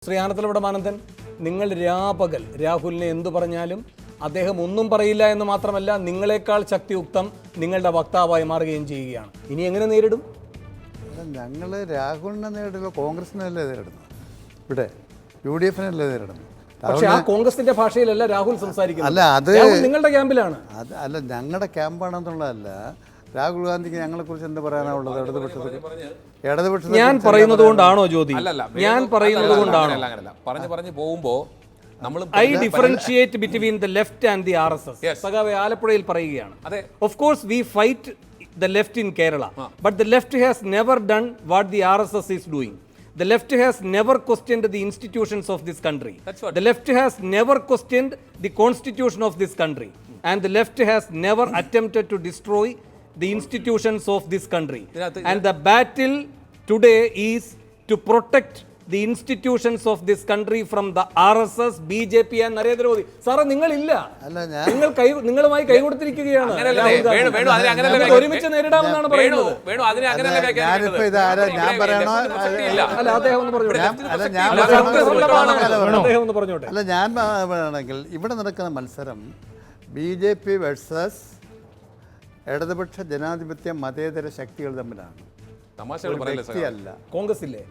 ശ്രീ ആനത്തലവട മാനന്ദൻ, നിങ്ങൾ രാപകൽ രാഹുലിനെ എന്തു പറഞ്ഞാലും അദ്ദേഹം ഒന്നും പറയില്ല എന്ന് മാത്രമല്ല, നിങ്ങളെക്കാൾ ശക്തിയുക്തം നിങ്ങളുടെ വക്താവായി മാറുകയും ചെയ്യുകയാണ്. ഇനി എങ്ങനെ നേരിടും? ഞങ്ങൾ രാഹുലിനെ നേരിടുമ്പോൾ കോൺഗ്രസിനല്ലേ നേരിടുന്നത്, ഇവിടെ UDF-നല്ലേ നേരിടുന്നത്. പക്ഷേ ആ കോൺഗ്രസിന്റെ ഭാഷയിലല്ല രാഹുൽ സംസാരിക്കുന്നത്. അല്ല, അത് നിങ്ങളുടെ ക്യാമ്പിലാണ്. അല്ല, ഞങ്ങളുടെ ക്യാമ്പാണെന്നുള്ളതല്ല. രാഹുൽ ഗാന്ധിക്ക് ഞങ്ങളെക്കുറിച്ച് എന്ത് പറയാനുള്ളത്? ഇടതുപക്ഷത്തിൽ ഞാൻ പറയുന്നത് കൊണ്ടാണോ ജ്യോതി? ഞാൻ പറയുന്നത് കൊണ്ടാണോ? പറഞ്ഞു പോകുമ്പോ I differentiate between the left and the RSS. സഖാവേ ആലപ്പുഴയിൽ പറയുകയാണ്. Of course we fight the left in Kerala, but the left has never done what the RSS is doing. The left has never questioned the institutions of this country. The left has never questioned the constitution of this country. And the left has never attempted to destroy the institutions of this country. And the battle today is to protect the institutions of this country from the RSS, BJP and Narendra Modi. സാറേ, നിങ്ങളില്ല, നിങ്ങളുമായി കൈകൊടുത്തിരിക്കുകയാണ്. ഒരുമിച്ച് നേരിടാമെന്നാണ് പറയുന്നത്. അല്ല, ഞാൻ പറയണമെങ്കിൽ ഇവിടെ നടക്കുന്ന മത്സരം BJP വേഴ്സസ് ഇടതുപക്ഷ ജനാധിപത്യ മതേതര ശക്തികൾ തമ്മിലാണ്. വ്യക്തിയല്ല. കോൺഗ്രസ് ഇല്ലേ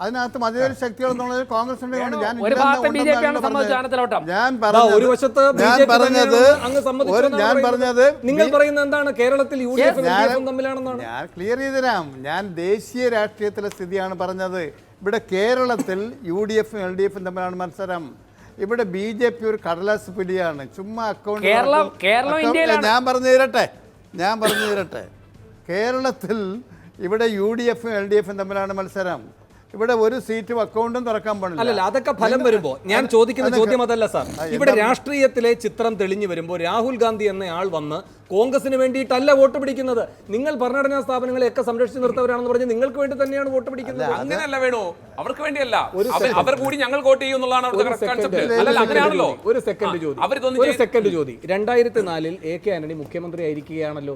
അതിനകത്ത്? മതേതര ശക്തികൾ എന്നുള്ളത് കോൺഗ്രസിന്റെ ഒരു വശത്ത് ഞാൻ പറഞ്ഞത് നിങ്ങൾ പറയുന്നത് എന്താണ്? കേരളത്തിൽ UDF തമ്മിലാണെന്നാണ്. ഞാൻ ക്ലിയർ ചെയ്തുതരാം. ഞാൻ ദേശീയ രാഷ്ട്രീയത്തിലെ സ്ഥിതിയാണ് പറഞ്ഞത്. ഇവിടെ കേരളത്തിൽ UDF-ഉം LDF-ഉം തമ്മിലാണ് മത്സരം. ഇവിടെ BJP ഒരു കടലാസ് പുലിയാണ്. ചുമ്മാ അക്കൗണ്ട്. ഞാൻ പറഞ്ഞു തരട്ടെ. കേരളത്തിൽ ഇവിടെ UDF-ഉം LDF-ഉം തമ്മിലാണ് മത്സരം. ഇവിടെ ഒരു സീറ്റും അക്കൗണ്ടും തുറക്കാൻ പാടില്ല. അല്ലല്ല, അതൊക്കെ ഫലം വരുമ്പോ. ഞാൻ ചോദിക്കുന്ന ചോദ്യം അതല്ല സാർ. ഇവിടെ രാഷ്ട്രീയത്തിലെ ചിത്രം തെളിഞ്ഞു വരുമ്പോൾ രാഹുൽ ഗാന്ധി എന്ന ആൾ വന്ന് കോൺഗ്രസിന് വേണ്ടിയിട്ടല്ല വോട്ട് പിടിക്കുന്നത്. നിങ്ങൾ ഭരണഘടനാ സ്ഥാപനങ്ങളെയൊക്കെ സംരക്ഷിച്ച് നിർത്തവരാണെന്ന് പറഞ്ഞ് നിങ്ങൾക്ക് വേണ്ടി തന്നെയാണ് വോട്ട് പിടിക്കുന്നത്. അങ്ങനെയല്ല വേണോ, അവർക്ക് വേണ്ടിയല്ല. അവർ കൂടി ഞങ്ങൾ വോട്ട് ചെയ്യുന്നതാണ്. ഒരു സെക്കൻഡ് ജ്യോതി. 2004 AK ആന്റണി മുഖ്യമന്ത്രി ആയിരിക്കുകയാണല്ലോ.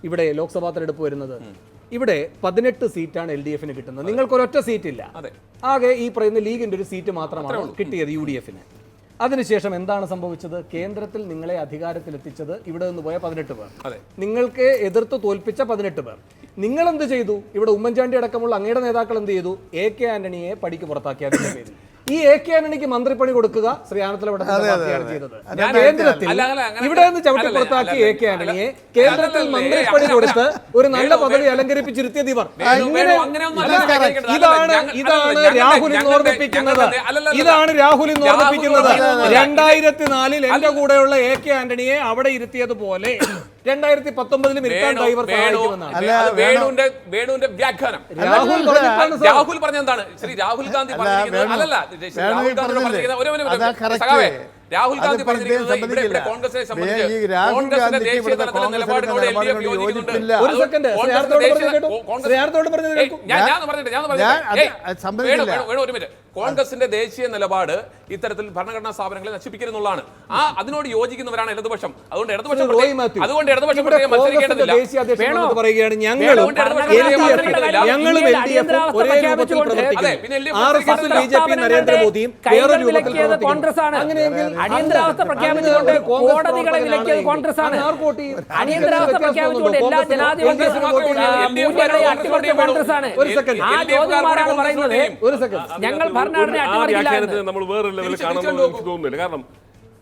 ഇവിടെ ലോക്സഭാ തെരഞ്ഞെടുപ്പ് വരുന്നത്. ഇവിടെ 18 സീറ്റാണ് LDF-ന് കിട്ടുന്നത്. നിങ്ങൾക്ക് ഒരൊറ്റ സീറ്റില്ല. ആകെ ഈ പറയുന്ന ലീഗിന്റെ ഒരു സീറ്റ് മാത്രമാണ് കിട്ടിയത് UDF-ന്. അതിനുശേഷം എന്താണ് സംഭവിച്ചത്? കേന്ദ്രത്തിൽ നിങ്ങളെ അധികാരത്തിലെത്തിച്ചത് ഇവിടെ നിന്ന് പോയ 18 പേർ, നിങ്ങൾക്ക് എതിർത്ത് തോൽപ്പിച്ച 18 പേർ. നിങ്ങൾ എന്ത് ചെയ്തു? ഇവിടെ ഉമ്മൻചാണ്ടി അടക്കമുള്ള അങ്ങയുടെ നേതാക്കൾ എന്ത് ചെയ്തു? AK ആന്റണിയെ പടിക്ക് പുറത്താക്കി. അതിന്റെ പേരിൽ ഈ AK ആന്റണിക്ക് മന്ത്രിപ്പണി കൊടുക്കുക ശ്രീ ആനത്തലവട ചെയ്തത്. കേന്ദ്രത്തിൽ ഇവിടെ നിന്ന് ചവിട്ടി പുറത്താക്കി AK ആന്റണിയെ കേന്ദ്രത്തിൽ മന്ത്രിപ്പണി കൊടുത്ത് ഒരു നല്ല പദവി അലങ്കരിപ്പിച്ചിരുത്തിയത് ഇവർ. ഇതാണ് രാഹുലിന് ഓർമ്മിപ്പിക്കുന്നത്. 2004 എന്റെ കൂടെയുള്ള AK ആന്റണിയെ അവിടെ ഇരുത്തിയതുപോലെ 2019 ഇരുത്താൻ ഇവർ സഹായിക്കുമെന്നാണ് വേണുവിന്റെ വ്യാഖ്യാനം. രാഹുൽ പറഞ്ഞെന്താണ്? ശ്രീ രാഹുൽ ഗാന്ധി രാഹുൽ ഗാന്ധി പറഞ്ഞിരിക്കുന്നത് കോൺഗ്രസിനെ സംബന്ധിച്ച് കോൺഗ്രസിന്റെ ദേശീയ തലത്തിലെ നിലപാടിനോട് LDF യോജിക്കുന്നുണ്ട്. ഒരു മിനിറ്റ്. കോൺഗ്രസിന്റെ ദേശീയ നിലപാട് ഇത്തരത്തിൽ ഭരണഘടനാ സ്ഥാപനങ്ങളെ നശിപ്പിക്കുന്നുള്ളതാണ്. അതിനോട് യോജിക്കുന്നവരാണ് ഇടതുപക്ഷം. അതുകൊണ്ട് ഇടതുപക്ഷം മത്സരിക്കേണ്ടതില്ല. നരേന്ദ്രമോദിയും അടിയന്തരാവസ്ഥ പ്രഖ്യാപിച്ചുകൊണ്ട് കോടതികളെ വിലക്കിയത് കോൺഗ്രസാണ്. അടിയന്തരാവസ്ഥ പ്രഖ്യാപിച്ചുകൊണ്ട് എല്ലാ ജനാധിപത്യ മൂല്യങ്ങളെയും അട്ടിമറിച്ച കോൺഗ്രസാണ്. ആ ചോദ്യമാരാണ് പറയുന്നത് ഞങ്ങൾ ഭരണഘടന അട്ടിമറിക്കില്ല. നമ്മൾ വേറെ ലെവലിൽ കാണുന്നത് എനിക്ക് തോന്നുന്നില്ല. കാരണം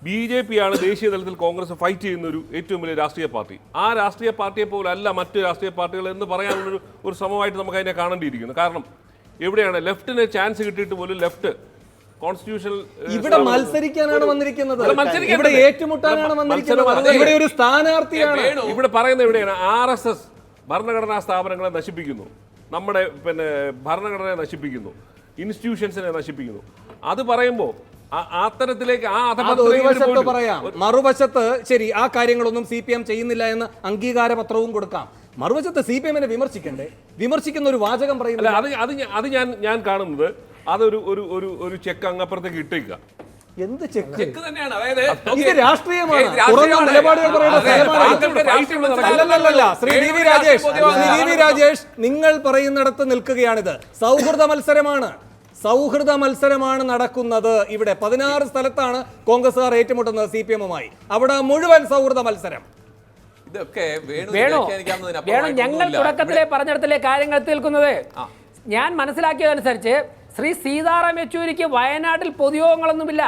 BJP ആണ് ദേശീയ തലത്തിൽ കോൺഗ്രസ് ഫൈറ്റ് ചെയ്യുന്ന ഒരു ഏറ്റവും വലിയ രാഷ്ട്രീയ പാർട്ടി. ആ രാഷ്ട്രീയ പാർട്ടിയെ പോലല്ല മറ്റ് രാഷ്ട്രീയ പാർട്ടികൾ എന്ന് പറയാനുള്ളൊരു ശ്രമമായിട്ട് നമുക്ക് അതിനെ കാണേണ്ടിയിരിക്കുന്നു. കാരണം എവിടെയാണ് ലെഫ്റ്റിന് ചാൻസ് കിട്ടിയിട്ട് പോലും ലെഫ്റ്റ് കോൺസ്റ്റിറ്റ്യൂഷണൽ ഇവിടെ മത്സരിക്കാനാണ് വന്നിരിക്കുന്നത്. ഇവിടെ ഏറ്റുമുട്ടാനാണ് വന്നിരിക്കുന്നത്. ഇവിടെ ഒരു സ്ഥാനാർത്ഥിയാണ്. ഇവിടെ പറയുന്നത് എവിടെയാണ്? RSS ഭരണഘടനാ സ്ഥാപനങ്ങളെ നശിപ്പിക്കുന്നു, നമ്മുടെ ഭരണഘടനയെ നശിപ്പിക്കുന്നു, ഇൻസ്റ്റിറ്റ്യൂഷൻസിനെ നശിപ്പിക്കുന്നു. അത് പറയുമ്പോൾ അത്തരത്തിലേക്ക് പറയാം. മറുവശത്ത് ശരി, ആ കാര്യങ്ങളൊന്നും CPM ചെയ്യുന്നില്ല എന്ന് അംഗീകാരപത്രവും കൊടുക്കാം. മറുവശത്ത് CPM-നെ വിമർശിക്കണ്ടേ? വിമർശിക്കുന്ന ഒരു വാചകം പറയുന്നില്ല. അത് ഞാൻ കാണുന്നത് അതൊരു ഒരു ചെക്ക് അങ്ങപ്പുറത്തേക്ക് ഇട്ടേക്കുക. എന്ത് ചെക്ക് തന്നെയാണ്? അതായത് ഇത് രാഷ്ട്രീയമാണ്. ശ്രീ DV രാജേഷ്, നിങ്ങൾ പറയുന്നിടത്ത് നിൽക്കുകയാണിത്. സൗഹൃദ മത്സരമാണ്. സൗഹൃദ മത്സരമാണ് നടക്കുന്നത്. ഇവിടെ 16 സ്ഥലത്താണ് കോൺഗ്രസ്സുകാർ ഏറ്റുമുട്ടുന്നത് CPM-മായി. അവിടെ മുഴുവൻ സൗഹൃദ മത്സരം. ഇതൊക്കെ വേണു ഞങ്ങൾ തുടക്കത്തിലെ പറഞ്ഞിടത്തിലെ കാര്യങ്ങൾ തീർക്കുന്നത്. ഞാൻ മനസ്സിലാക്കിയതനുസരിച്ച് ശ്രീ സീതാറാം യെച്ചൂരിക്ക് വയനാട്ടിൽ പൊതുയോഗങ്ങളൊന്നുമില്ല.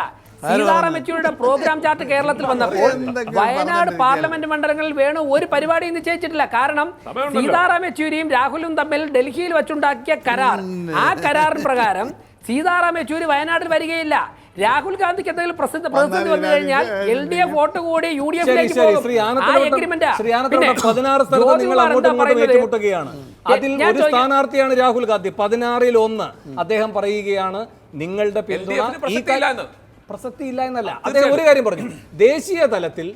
സീതാറാം യെച്ചൂരിയുടെ പ്രോഗ്രാം ചാർട്ട് കേരളത്തിൽ വന്നപ്പോൾ വയനാട് പാർലമെന്റ് മണ്ഡലങ്ങളിൽ വേണു ഒരു പരിപാടിയും നിശ്ചയിച്ചിട്ടില്ല. കാരണം സീതാറാം യെച്ചൂരിയും രാഹുലും തമ്മിൽ ഡൽഹിയിൽ വെച്ചുണ്ടാക്കിയ കരാർ, ആ കരാറിന് പ്രകാരം സീതാറാം യെച്ചൂരി വയനാട്ടിൽ വരികയില്ല. രാഹുൽ ഗാന്ധിക്ക് എന്തെങ്കിലും പ്രതിസന്ധി വന്നു കഴിഞ്ഞാൽ LDF വോട്ട് കൂടി UDF-ലേക്ക് പോകും. ആ എഗ്രിമെന്റ് അതിൽ ഒരു സ്ഥാനാർത്ഥിയാണ് രാഹുൽ ഗാന്ധി. 16-ൽ 1 അദ്ദേഹം പറയുകയാണ് നിങ്ങളുടെ പിന്തുണ പ്രസക്തി ഇല്ല എന്നല്ല. അദ്ദേഹം ഒരു കാര്യം പറഞ്ഞു, ദേശീയ തലത്തിൽ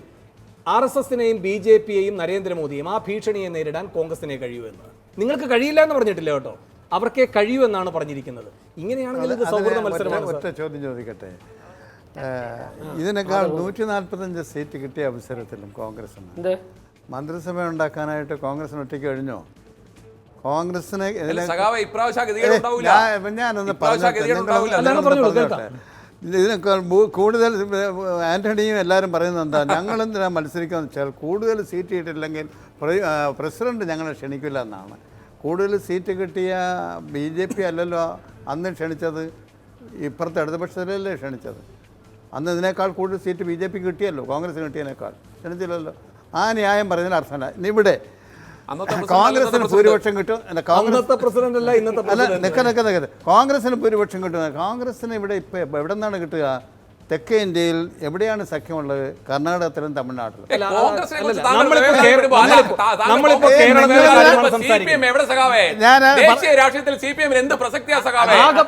RSS-നെയും BJP-യെയും നരേന്ദ്രമോദിയും ആ ഭീഷണിയെ നേരിടാൻ കോൺഗ്രസിനെ കഴിയുമെന്ന്. നിങ്ങൾക്ക് കഴിയില്ല എന്ന് പറഞ്ഞിട്ടില്ല കേട്ടോ, അവർക്കേ കഴിയൂ എന്നാണ് പറഞ്ഞിരിക്കുന്നത്. ഇങ്ങനെയാണെങ്കിൽ ഇത് സൗഹൃദ മത്സരമാണ്. ഒറ്റ ചോദ്യം ചോദിക്കട്ടെ, ഇതിനേക്കാൾ 145 സീറ്റ് കിട്ടിയ അവസരത്തിലും കോൺഗ്രസിന് മന്ത്രിസഭ ഉണ്ടാക്കാനായിട്ട് കോൺഗ്രസിന് ഒറ്റയ്ക്ക് കഴിഞ്ഞോ? കോൺഗ്രസിനെ ഞാനൊന്ന് പറഞ്ഞോട്ടെ, ഇതിനേക്കാൾ കൂടുതൽ ആന്റണിയും എല്ലാവരും പറയുന്നത് എന്താ, ഞങ്ങൾ എന്തിനാ മത്സരിക്കാന്ന് വെച്ചാൽ കൂടുതൽ സീറ്റ് കിട്ടിയില്ലെങ്കിൽ പ്രസിഡന്റ് ഞങ്ങളെ ക്ഷണിക്കില്ല എന്നാണ്. കൂടുതൽ സീറ്റ് കിട്ടിയ BJP അല്ലല്ലോ അന്ന് ക്ഷണിച്ചത്, ഇപ്പുറത്തെ ഇടതുപക്ഷത്തിലല്ലേ ക്ഷണിച്ചത്. അന്ന് ഇതിനേക്കാൾ കൂടുതൽ സീറ്റ് BJP കിട്ടിയല്ലോ, കോൺഗ്രസിന് കിട്ടിയതിനേക്കാൾ ക്ഷണിച്ചില്ലല്ലോ. ആ ന്യായം പറഞ്ഞതിൽ അർത്ഥമല്ല. ഇവിടെ കോൺഗ്രസിന് ഭൂരിപക്ഷം കിട്ടും, കോൺഗ്രസിന് ഭൂരിപക്ഷം കിട്ടും. കോൺഗ്രസിന് ഇവിടെ ഇപ്പം എവിടെ നിന്നാണ് കിട്ടുക? തെക്കേ ഇന്ത്യയിൽ എവിടെയാണ് സഖ്യമുള്ളത്? കർണാടകത്തിലും തമിഴ്നാട്ടിലും.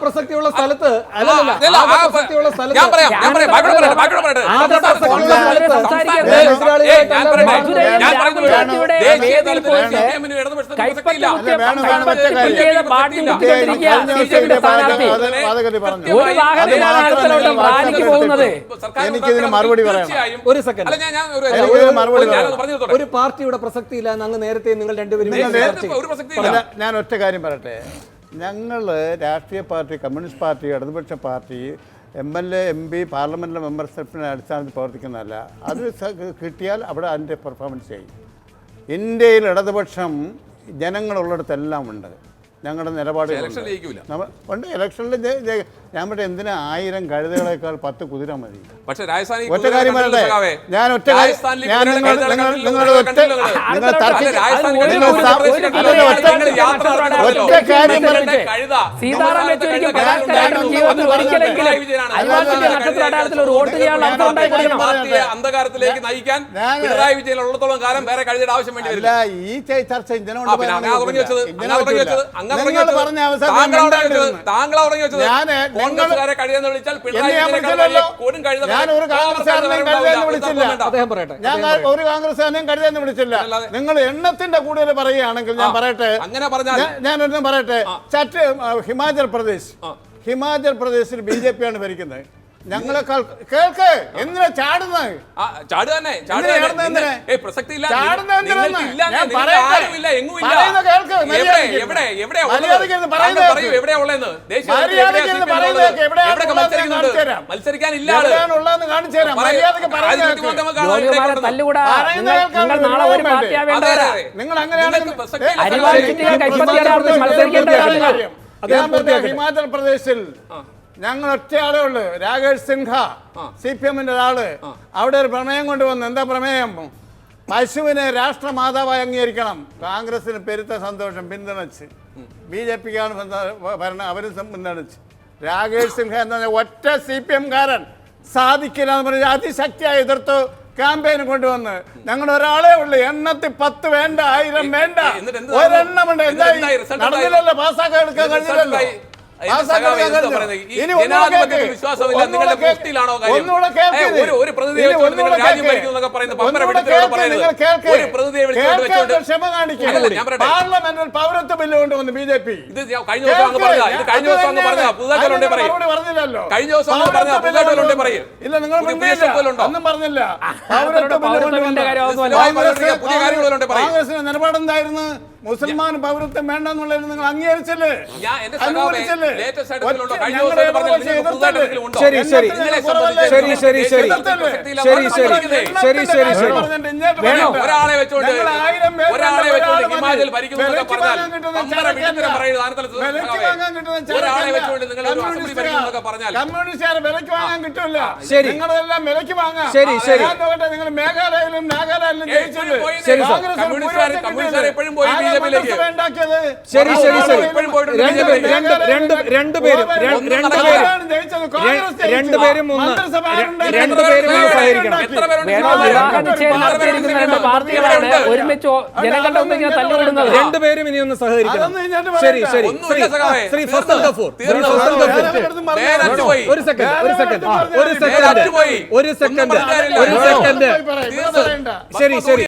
പ്രസക്തിയുള്ള സ്ഥലത്ത് എനിക്കിതിന് മറുപടി പറയാം. ഒരു സെക്കൻഡ്, ഒരു പാർട്ടിയുടെ പ്രസക്തിയില്ല എന്ന് അങ്ങ് നേരത്തെ നിങ്ങൾ രണ്ടുപേരും. ഞാൻ ഒറ്റ കാര്യം പറയട്ടെ, ഞങ്ങൾ രാഷ്ട്രീയ പാർട്ടി, കമ്മ്യൂണിസ്റ്റ് പാർട്ടി, ഇടതുപക്ഷ പാർട്ടി, MLA MP പാർലമെന്റിലെ മെമ്പർഷിപ്പിനെ അടിസ്ഥാനത്തിൽ പ്രവർത്തിക്കുന്നതല്ല. അത് കിട്ടിയാൽ അവിടെ അതിൻ്റെ പെർഫോമൻസ് ചെയ്യും. ഇന്ത്യയിൽ ഇടതുപക്ഷം ജനങ്ങളുള്ളിടത്തെല്ലാം ഉണ്ട്. ഞങ്ങളുടെ നിലപാട് ഉണ്ട്. ഇലക്ഷനിൽ ഞാൻ പറയട്ടെ, എന്തിനാ 1000 കഴുതകളേക്കാൾ 10 കുതിര മതി. ഒറ്റ കാര്യം പറയട്ടെ, ഞാൻ ഒറ്റ കാര്യം, അന്ധകാരത്തിലേക്ക് നയിക്കാൻ പിണറായി വിജയൻ ഉള്ളത്തോളം കാലം വേറെ കഴുതയുടെ ആവശ്യം വേണ്ടി വരില്ല. ഈ ചർച്ച താങ്കൾ ഉറങ്ങി വെച്ചത് കോൺഗ്രസ്സുകാരെ കഴുതെന്ന് വിളിച്ചാൽ ഞാൻ ഒരു കോൺഗ്രസ്സുകാരനെയും കഴുതെന്ന് വിളിച്ചില്ല. നിങ്ങൾ എണ്ണത്തിന്റെ കൂടുതൽ പറയുകയാണെങ്കിൽ ഞാൻ പറയട്ടെ, ഞാനൊന്നും പറയട്ടെ. ഹിമാചൽ പ്രദേശിൽ BJP ആണ് ഭരിക്കുന്നത്. ഞങ്ങളെക്കാൾ കേൾക്ക്, എന്തിനാ ചാടുന്നത്? നിങ്ങൾ അങ്ങനെയാണ്. ഹിമാചൽ പ്രദേശിൽ ഞങ്ങൾ ഒറ്റയാളേ ഉള്ളു, രാകേഷ് സിൻഹ, CPM-ന്റെ ഒരാള്. അവിടെ ഒരു പ്രമേയം കൊണ്ടുവന്നു. എന്താ പ്രമേയം? പശുവിനെ രാഷ്ട്രമാതാവായി അംഗീകരിക്കണം. കോൺഗ്രസിന് പെരുത്ത സന്തോഷം, പിന്തുണച്ച്. BJP-ക്കാണ് ഭരണം, അവരും പിന്തുണച്ച്. രാകേഷ് സിൻഹ എന്ന ഒറ്റ CPM-കാരൻ സാധിക്കില്ല എന്ന് പറഞ്ഞ് അതിശക്തിയായി എതിർത്തു. ക്യാമ്പയിന് കൊണ്ടുവന്ന് ഞങ്ങളുടെ ഒരാളെ ഉള്ളു. എണ്ണത്തിൽ 10 വേണ്ട, 1000 വേണ്ട, ഒരെണ്ണമുണ്ട്. എന്തായി? നടന്നില്ലല്ലോ, പാസ്സാക്കാൻ എടുക്കാൻ കഴിഞ്ഞില്ലല്ലോ. പാർലമെന്റിൽ പൗരത്വ ബില്ല് കൊണ്ടുവന്നു BJP. ഇല്ല, നിങ്ങൾ ഒന്നും പറഞ്ഞില്ല. പൗരത്വ ബില്ല് കൊണ്ടുവന്നു. കോൺഗ്രസിന്റെ നിലപാടെന്തായിരുന്നു? മുസൽമാൻ പൗരത്വം വേണ്ടെന്നുള്ളത് നിങ്ങൾ അംഗീകരിച്ചല്ലേ? ഞാൻ എന്റെ സഖാവേ, അനുകൂലിച്ചല്ലേ? latest ആയിട്ട് ഇതിലുണ്ടോ? ഒറ്റ- കഴിഞ്ഞ ഞങ്ങൾ ദിവസം പറഞ്ഞത് ഇടതുപക്ഷ നിങ്ങൾക്ക് പുതുതായിട്ട് എതിർത്തല്ലേ? എന്തെങ്കിലും ഉണ്ടോ? ശരി, ശരി. നിങ്ങളെ സംബന്ധിച്ച് ശരി, ശരി, ശരി. ദേശീയ ശരി, പ്രസക്തിയില്ല. ശരി. വേണോ? ഒരാളെ വെച്ചോണ്ട് ഹിമാചൽ ഭരിക്കുന്നതൊക്കെ പറഞ്ഞാൽ അമ്പര വിഡ്ഢിത്തരം പറയുന്ന സാധനത്തിൽ ഒരാളെ വെച്ചുകൊണ്ട് നിങ്ങൾ ഒരു അസംബ്ലി ഭരിക്കുന്നതൊക്കെ പറഞ്ഞാൽ കമ്മ്യൂണിസ്റ്റുകാരെ വിലക്ക് വാങ്ങാൻ കിട്ടില്ല. ശരി. നിങ്ങളെല്ലാം വിലക്ക് വാങ്ങാം. ശരി, ശരി. നിങ്ങൾ മേഘാലയയിലും നാഗാലാൻഡിലും ജയിച്ചില്ലേ? ശരി, സാർ. കമ്മ്യൂണിസ്റ്റുകാർ എപ്പോഴും പോയി ബിജെപിയിലേക്ക്. ശരി, ശരി, ശരി. ഇപ്പോഴും പോയിട്ട് രണ്ടുപേരും ഒന്ന് സഹകരിക്കണം. എത്ര പേരുണ്ട്? വേണോ? വിവാഹ നിശ്ചയം നടത്തിയിരിക്കുന്ന രണ്ട് പാർട്ടികളാണ് ഒരുമിച്ച് ജനങ്ങളുടെ മുമ്പിൽ ഇങ്ങനെ തല്ലുകൂടുന്നത്. രണ്ടുപേരും ഇനി ഒന്ന് സഹകരിക്കണം. ശരി, ശരി. ഒന്നുമില്ല സഖാവേ. ശ്രീ ഫസൽ ഗഫൂർ, ശ്രീ തീർന്നു. ഫസൽ ഗഫൂർ. നേരത്ത് പോയി. ഒരു സെക്കൻഡ്, ഒരു സെക്കൻഡ്, ഒരു നേരത്ത് സെക്കൻഡ്, പോയി. ഒരു സെക്കൻഡ്, ഒന്നും ഒരു സെക്കൻഡ്. തീർന്നു. ശരി, ശരി.